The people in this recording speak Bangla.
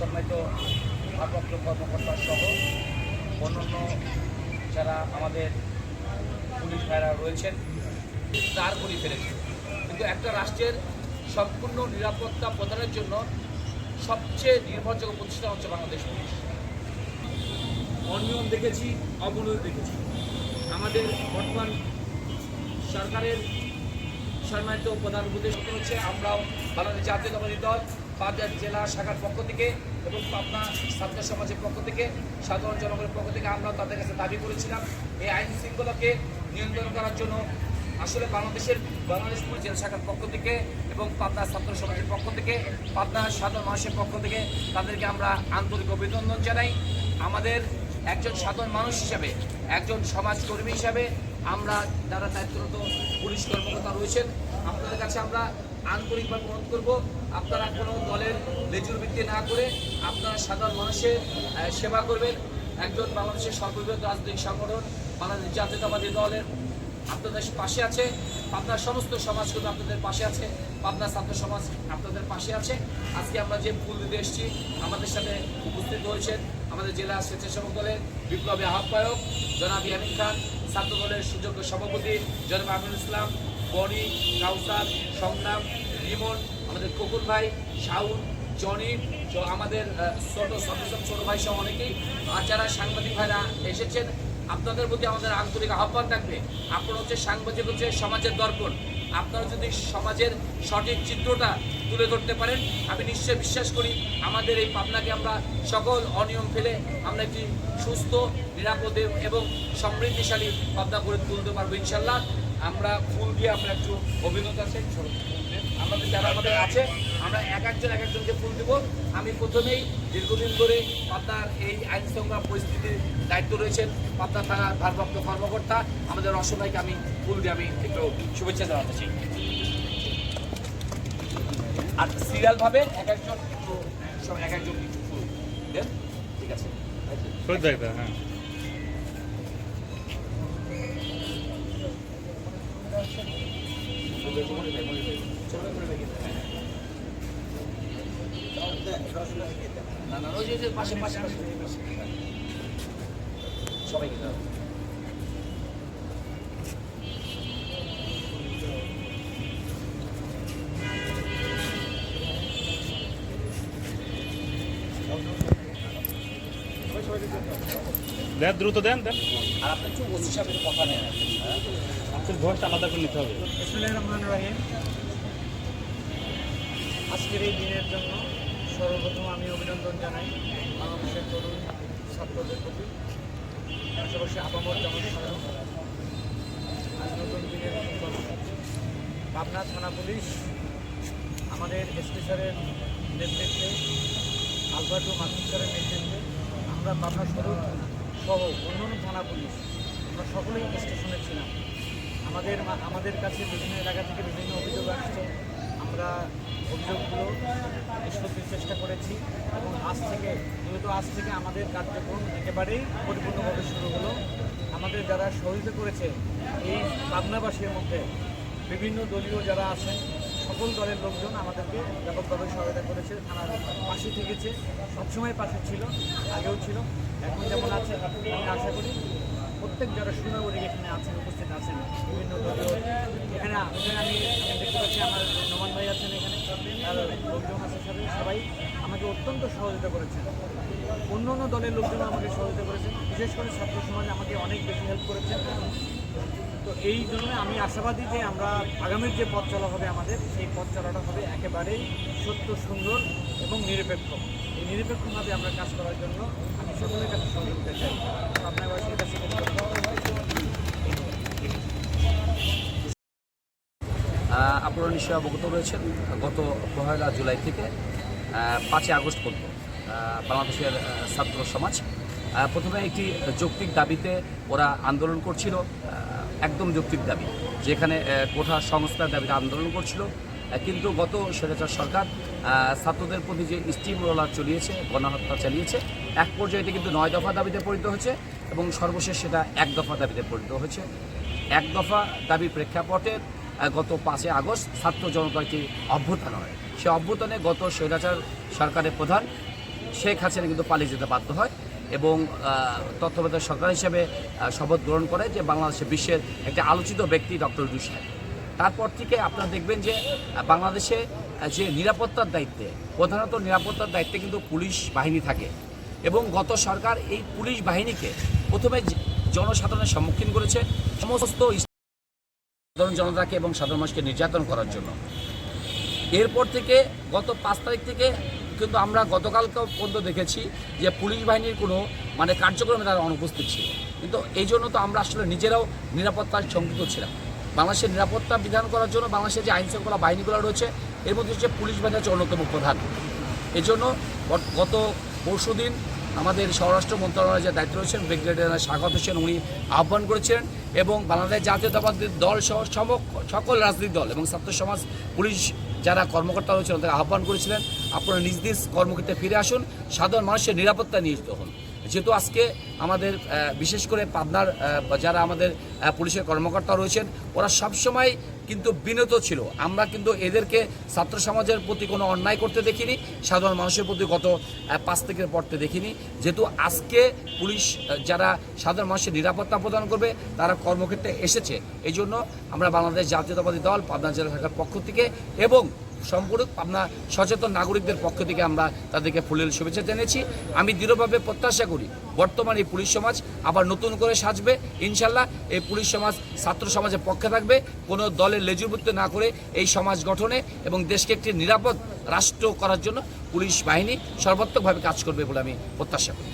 সম্মানিত ভারপ্রাপ্ত কর্মকর্তা সহ অন্যান্য যারা আমাদের পুলিশ ভাইরা রয়েছেন দাঁড় করিয়ে ফেলেছে। কিন্তু একটা রাষ্ট্রের সম্পূর্ণ নিরাপত্তা প্রদানের জন্য সবচেয়ে নির্ভরযোগ্য প্রতিষ্ঠান হচ্ছে বাংলাদেশ পুলিশ। অনিয়ম দেখেছি, অবনতি দেখেছি। আমাদের বর্তমান সরকারের সম্মানিত প্রধান উপদেষ্টা হচ্ছে আমরাও বাংলাদেশ জাতীয়তাবাদী দল পাবনা জেলা শাখার পক্ষ থেকে এবং পাবনা ছাত্র সমাজের পক্ষ থেকে সাধারণ জনগণের পক্ষ থেকে আমরা তাদের কাছে দাবি করেছিলাম এই আইন শৃঙ্খলাকে নিয়ন্ত্রণ করার জন্য আসলে বাংলাদেশ পুলিশ জেলা শাখার পক্ষ থেকে এবং পাবনা ছাত্র সমাজের পক্ষ থেকে পাবনা সাধারণ মানুষের পক্ষ থেকে তাদেরকে আমরা আন্তরিক অভিনন্দন জানাই। আমাদের একজন সাধারণ মানুষ হিসাবে, একজন সমাজকর্মী হিসাবে আমরা যারা দায়িত্বরত পুলিশ কর্মকর্তা রয়েছেন আপনাদের কাছে আমরা আন্তরিকভাবে অনুরোধ করব, আপনারা কোনো দলের লেজুর ভিত্তি না করে আপনারা সাধারণ মানুষের সেবা করবেন। একজন বাংলাদেশের সর্ববৃহৎ রাজনৈতিক সংগঠন বাংলাদেশ জাতীয়তাবাদী দলের আপনাদের পাশে আছে, আপনার সমস্ত সমাজকর্মী আপনাদের পাশে আছে, পাবনা ছাত্র সমাজ আপনাদের পাশে আছে। আজকে আমরা যে ফুল দিতে এসেছি আমাদের সাথে উপস্থিত হয়েছেন আমাদের জেলা স্বেচ্ছাসেবক দলের বিপ্লবী আহ্বায়ক জনাব ইয়ামিন খান, ছাত্র দলের সুযোগ্য সভাপতি জনাব আমিনুল ইসলাম, বনি, কাউসার, সংগ্রাম, রিমন, আমাদের ককুল ভাই, শাউন, জনি, আমাদের ছোট ভাই সহ অনেকেই আর যারা সাংবাদিক ভাইরা এসেছেন। আপনাদের প্রতি আমাদের আন্তরিক আহ্বান থাকবে, আপনারা হচ্ছে সাংবাদিক হচ্ছে সমাজের দর্পণ। আপনারা যদি সমাজের সঠিক চিত্রটা তুলে ধরতে পারেন আমি নিশ্চয় বিশ্বাস করি আমাদের এই পাবনাকে আমরা সকল অনিয়ম ফেলে আমরা একটি সুস্থ, নিরাপদ এবং সমৃদ্ধিশালী পাবনা করে তুলতে পারবো ইনশাল্লাহ। আমরা ফুল দিয়ে আমরা একটু অভিজ্ঞতা আছে আমাদের যারা আমাদের আছে আমরা এক একজনকে ফুল দেবো। আমি প্রথমেই দীর্ঘদিন ধরে পাবনার এই আইন শৃঙ্খলা পরিস্থিতির দায়িত্ব রয়েছেন পাবনা থানার ভারপ্রাপ্ত কর্মকর্তা আমাদের অসহায়কে আমি ফুল দিয়ে আমি একটু শুভেচ্ছা জানাতে চাই। আর সিরিয়ালভাবে এক একজন একটু ফুল দেন, ঠিক আছে? হ্যাঁ, না ওই যে পাশে সবাইকে দাও। দেন, দ্রুত দেন। আর আপনার একটু ওসি সাহেবের কথা নেন, আপনার ভয়েসটা আলাদা করে নিতে হবে। বিসমিল্লাহির রহমানির রহিম। আজকের এই দিনের জন্য সর্বপ্রথম আমি অভিনন্দন জানাই বাংলাদেশের তরুণ ছাত্রদের প্রতি, পাশাপাশি আপামর জামাত সাধারণ আজ নতুন দিনের পাবনা থানা পুলিশ আমাদের এসপি স্যারের নেতৃত্বে, আলবার্টো মাসুদ স্যারের নেতৃত্বে আমরা পাবনা সদর সহ অন্যান্য থানা পুলিশ আমরা সকলেই স্টেশনে ছিলাম। আমাদের কাছে বিভিন্ন এলাকা থেকে বিভিন্ন অভিযোগ আসছে, আমরা অভিযোগগুলো নিষ্পত্তির চেষ্টা করেছি এবং আজ থেকে আমাদের কার্যক্রম একেবারেই পরিপূর্ণভাবে শুরু হলো। আমাদের যারা সহযোগিতা করেছে এই পাবনাবাসীর মধ্যে বিভিন্ন দলীয় যারা আছেন সকল দলের লোকজন আমাদেরকে ব্যাপকভাবে সহায়তা করেছে, থানার পাশে থেকেছে, সবসময় পাশে ছিল, আগেও ছিল, এখন যেমন আছে। আমি আশা করি প্রত্যেক যারা সুনাগরিক এখানে আছেন, উপস্থিত আছেন বিভিন্ন দলীয় এখানে আমি দেখতে পাচ্ছি আমার নোমান ভাই আছেন এখানে, তার লোকজন আছে সবাই আমাকে অত্যন্ত সহযোগিতা করেছেন। অন্য অন্য দলের লোকজন আমাকে সহযোগিতা করেছেন, বিশেষ করে ছাত্র সমাজ আমাকে অনেক বেশি হেল্প করেছেন। তো এই জন্য আমি আশাবাদী যে আমরা আগামীর যে পথ চলা হবে আমাদের সেই পথ চলাটা হবে একেবারেই সত্য, সুন্দর এবং নিরপেক্ষ। এই নিরপেক্ষভাবে আমরা কাজ করার জন্য আমি সকলের কাছে সহযোগিতা চাই। আপনার বাসীর কাছে আপনারা নিশ্চয়ই অবগত রয়েছেন গত 1 জুলাই থেকে 5 আগস্ট পর্যন্ত বাংলাদেশের ছাত্র সমাজ প্রথমে একটি যৌক্তিক দাবিতে ওরা আন্দোলন করছিল, একদম যৌক্তিক দাবি, যেখানে কোঠা সংস্কার দাবিতে আন্দোলন করছিল। কিন্তু গত স্বৈরাচার সরকার ছাত্রদের প্রতি যে স্টিম রোলার চালিয়েছে, গণহত্যা চালিয়েছে, এক পর্যায়ে এটি কিন্তু 9 দফা দাবিতে পরিণত হয়েছে এবং সর্বশেষ সেটা 1 দফা দাবিতে পরিণত হয়েছে। 1 দফা দাবির প্রেক্ষাপটে গত 5 আগস্ট ছাত্র জনতা একটি অভ্যুত্থান হয়। সেই অভ্যুত্থানে গত স্বৈরাচার সরকারের প্রধান শেখ হাসিনা কিন্তু পালিয়ে যেতে বাধ্য হয় এবং তত্ত্বাবধায়ক সরকার হিসেবে শপথ গ্রহণ করে যে বাংলাদেশে বিশ্বের একটা আলোচিত ব্যক্তি ডক্টর ইউনূস সাহেব। তারপর থেকে আপনারা দেখবেন যে বাংলাদেশে যে নিরাপত্তার দায়িত্বে, প্রধানত নিরাপত্তার দায়িত্বে কিন্তু পুলিশ বাহিনী থাকে এবং গত সরকার এই পুলিশ বাহিনীকে প্রথমে জনসাধারণের সম্মুখীন করেছে সমস্ত সাধারণ জনতাকে এবং সাধারণ মানুষকে নির্যাতন করার জন্য। এরপর থেকে গত 5 তারিখ থেকে কিন্তু আমরা গতকালকে পর্যন্ত দেখেছি যে পুলিশ বাহিনীর কোনো কার্যক্রমে তারা অনুপস্থিত ছিল। কিন্তু এই জন্য তো আমরা আসলে নিজেরাও নিরাপত্তার শঙ্কিত ছিলাম। বাংলাদেশের নিরাপত্তা বিধান করার জন্য বাংলাদেশের যে আইনশৃঙ্খলা বাহিনীগুলো রয়েছে এর মধ্যে হচ্ছে পুলিশ বাহিনী হচ্ছে অন্যতম প্রধান। এই জন্য গত পরশুদিন আমাদের স্বরাষ্ট্র মন্ত্রণালয়ের যে দায়িত্ব রয়েছেন ব্রিগেডিয়ার স্বাগত হোসেন, উনি আহ্বান করেছিলেন এবং বাংলাদেশ জাতীয়তাবাদী দল সহ সকল রাজনৈতিক দল এবং ছাত্র সমাজ, পুলিশ যারা কর্মকর্তা রয়েছেন তাদের আহ্বান করেছিলেন আপনারা নিজ নিজ কর্মক্ষেত্রে ফিরে আসুন, সাধারণ মানুষের নিরাপত্তা নিয়োজিত হন। যেহেতু আজকে আমাদের বিশেষ করে পাবনার যারা আমাদের পুলিশের কর্মকর্তা রয়েছেন ওরা সবসময় কিন্তু বিনত ছিল। আমরা কিন্তু এদেরকে ছাত্র সমাজের প্রতি কোনো অন্যায় করতে দেখিনি, সাধারণ মানুষের প্রতি গত 5 তারিখের পড়তে দেখিনি। যেহেতু আজকে পুলিশ যারা সাধারণ মানুষের নিরাপত্তা প্রদান করবে তারা কর্মক্ষেত্রে এসেছে, এই জন্য আমরা বাংলাদেশ জাতীয়তাবাদী দল পাবনা জেলা শাখার পক্ষ থেকে এবং সম্পূর্ণ পাবনা সচেতন নাগরিকদের পক্ষ থেকে আমরা তাদেরকে ফুলেল শুভেচ্ছা জানিয়েছি। আমি দৃঢ়ভাবে প্রত্যাশা করি বর্তমান এই পুলিশ সমাজ আবার নতুন করে সাজবে ইনশাল্লাহ। এই পুলিশ সমাজ ছাত্র সমাজের পক্ষে থাকবে, কোনো দলের লেজুবৃত্তি না করে এই সমাজ গঠনে এবং দেশকে একটি নিরাপদ রাষ্ট্র করার জন্য পুলিশ বাহিনী সর্বাত্মকভাবে কাজ করবে বলে আমি প্রত্যাশা করি।